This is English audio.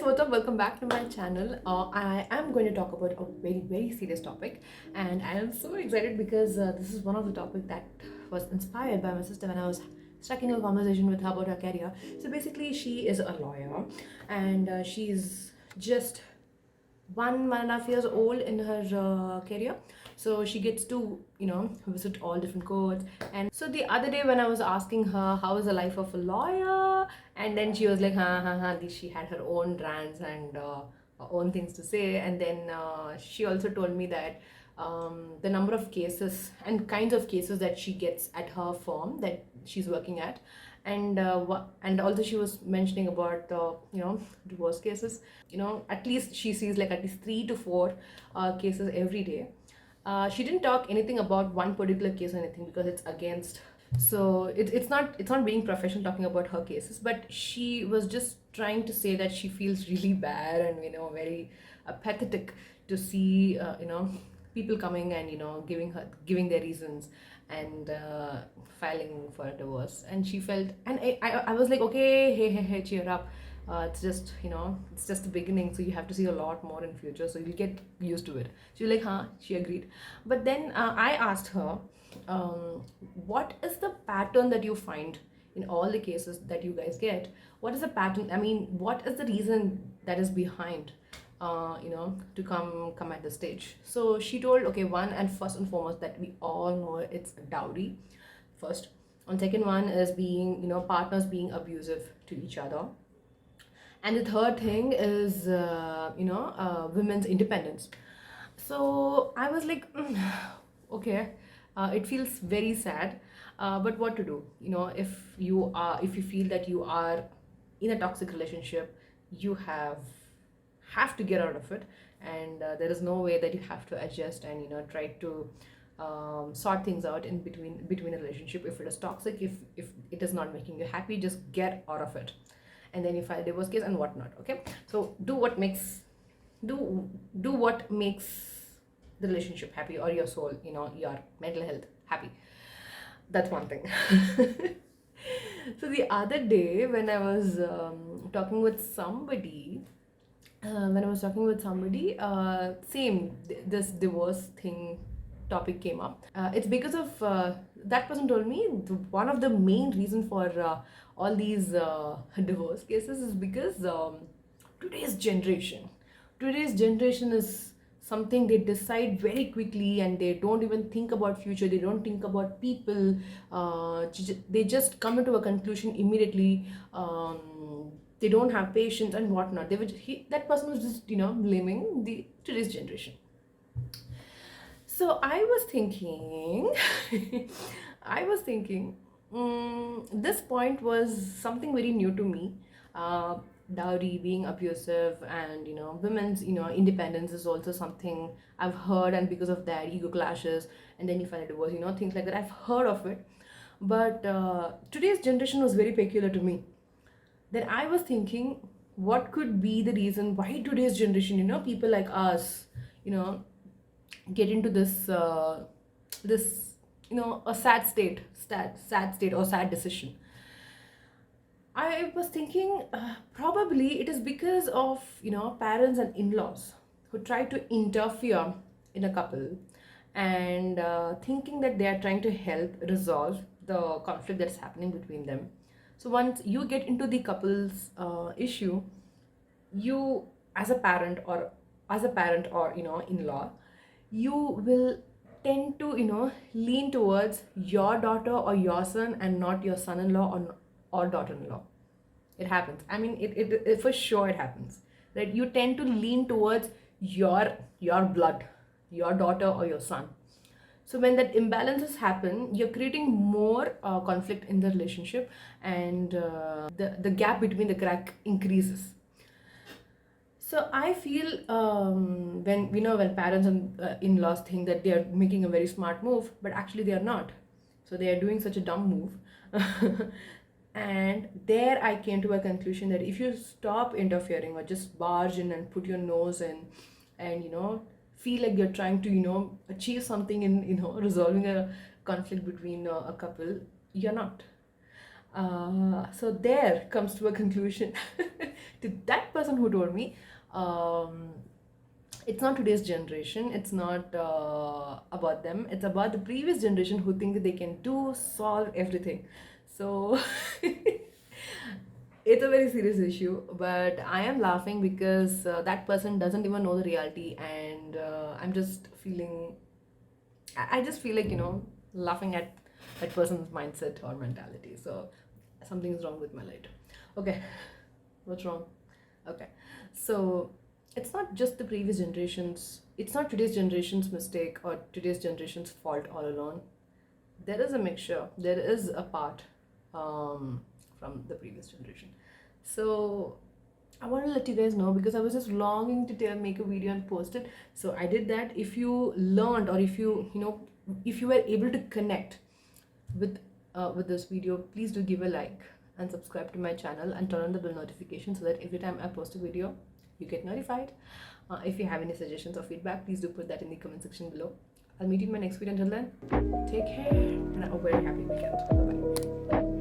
guys, what's up? Welcome back to my channel. I am going to talk about a very serious topic, and I am so excited because this is one of the topics that was inspired by my sister when I was striking a conversation with her about her career. So basically, she is a lawyer, and she's just 1.5 years old in her career, so she gets to visit all different courts. And so the other day when I was asking her how is the life of a lawyer, and then she was like she had her own rants and her own things to say. And then she also told me that the number of cases and kinds of cases that she gets at her firm that she's working at, and and also she was mentioning about divorce cases. At least she sees like at least 3 to 4 cases every day. She didn't talk anything about one particular case or anything because it's against. So it's not being professional talking about her cases, but she was just trying to say that she feels really bad and very pathetic to see people coming and giving their reasons and filing for a divorce. And she felt, and I was like, okay, hey, cheer up. It's just the beginning, so you have to see a lot more in future, so you'll get used to it. She was like, huh, she agreed. But then I asked her, what is the pattern that you find in all the cases that you guys get? What is the pattern? I mean, what is the reason that is behind to come at this stage? So she told, okay, one and first and foremost that we all know, it's dowry first. And second one is being, partners being abusive to each other. And the third thing is women's independence. So I was like, okay, it feels very sad, but what to do? If you feel that you are in a toxic relationship, you have to get out of it. And there is no way that you have to adjust and try to sort things out in between a relationship. If it is toxic, if it is not making you happy, just get out of it, and then you file a divorce case and whatnot. Okay, so do what makes the relationship happy, or your soul, your mental health happy. That's one thing. So the other day when I was talking with somebody, same this divorce thing topic came up. It's because of that person told me one of the main reason for all these divorce cases is because today's generation today's generation is something they decide very quickly, and they don't even think about future, they don't think about people. They just come into a conclusion immediately. They don't have patience and whatnot. That person was just blaming the today's generation. So I was thinking, this point was something very new to me. Dowry being abusive, and women's independence is also something I've heard, and because of that, ego clashes, and then you find a divorce, things like that. I've heard of it, but today's generation was very peculiar to me. Then I was thinking, what could be the reason why today's generation, people like us, get into this a sad state or sad decision. I was thinking, probably it is because of parents and in-laws who try to interfere in a couple, and thinking that they are trying to help resolve the conflict that's happening between them. So once you get into the couple's issue, you as a parent or in-law, you will tend to lean towards your daughter or your son, and not your son-in-law or daughter-in-law. It happens. I mean, it for sure it happens, that you tend to lean towards your blood, your daughter or your son. So when that imbalances happen, you're creating more conflict in the relationship, and the gap between the crack increases. So I feel, when parents and in-laws think that they are making a very smart move, but actually they are not. So they are doing such a dumb move. And there I came to a conclusion that if you stop interfering, or just barge in and put your nose in, and feel like you're trying to achieve something in resolving a conflict between a couple, you're not. So there comes to a conclusion. to that person who told me, it's not today's generation, it's not about them, it's about the previous generation who think that they can do solve everything. So it's a very serious issue, but I am laughing because that person doesn't even know the reality, and I'm just feeling, I just feel like, laughing at that person's mindset or mentality. So something's wrong with my light. Okay, what's wrong? Okay, so it's not just the previous generations, it's not today's generation's mistake or today's generation's fault all alone. There is a mixture, there is a part from the previous generation. So I want to let you guys know because I was just longing to make a video and post it. So I did that. If you learned, or if if you were able to connect with this video, please do give a like and subscribe to my channel and turn on the bell notification so that every time I post a video, you get notified. If you have any suggestions or feedback, please do put that in the comment section below. I'll meet you in my next video. Until then, take care and a very happy weekend. Bye bye.